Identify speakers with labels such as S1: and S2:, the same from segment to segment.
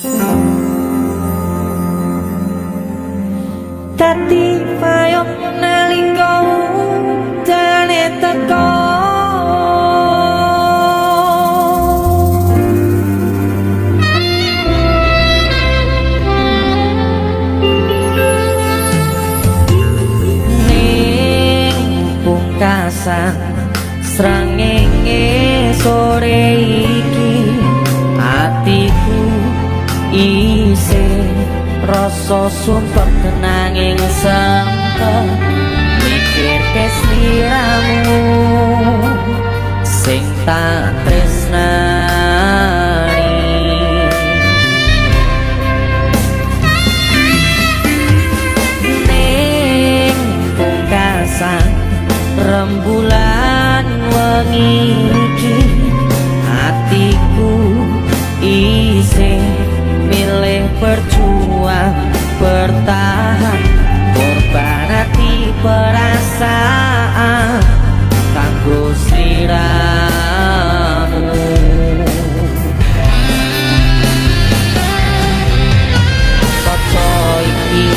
S1: Dadi payung nalika udane teko ning pungkasan srengenge sore iki atiku isih rasa sumpah kenanging sempet mikir kesliramu sing tak tresnani ning pungkasan rembulan wengi iki atiku isih milih berjuang bertahan korban hati perasaan kanggo sliramu kaca iki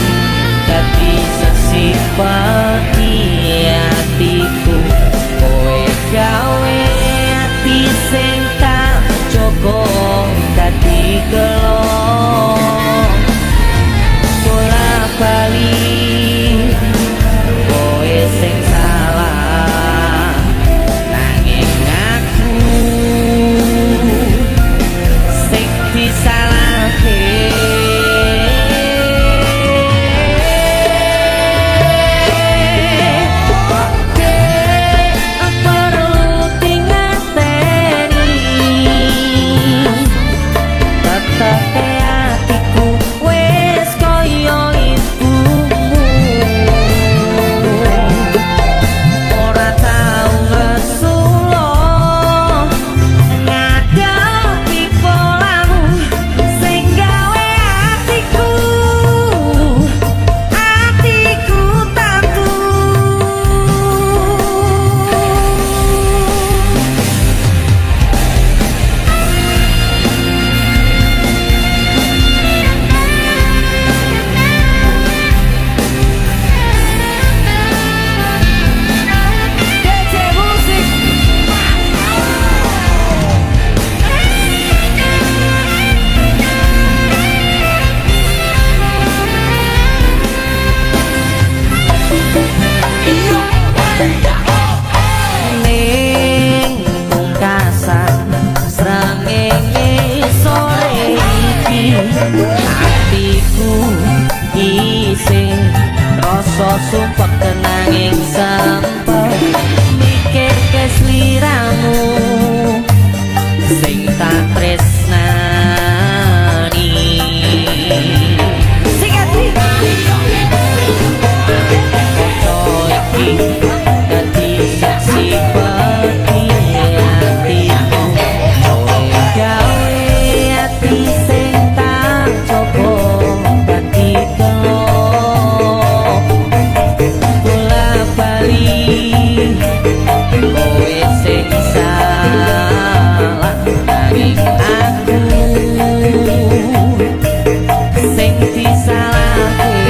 S1: dadi saksi pati hatiku kowe gawe hati sing tak jaga dadi gelo bali kowe sing salah nanging aku sing disalahke perlu dingerteni tetep hatiku wis koyo hatiku isih rasa sumpah kenanging sempet mikir kesliramu sing tak tresnani sing ati kaca iki dadi saksi pati hatiku kowe gawe hati sing kowe sing salah nanging aku sing disalahke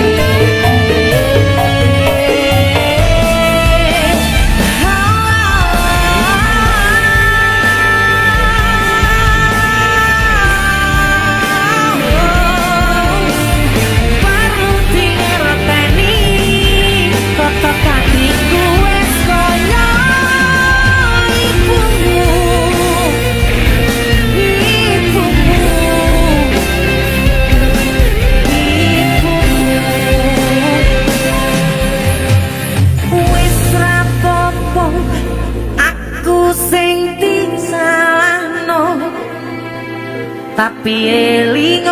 S1: perlu dingerteni tetep hatiku wis koyo tapi eling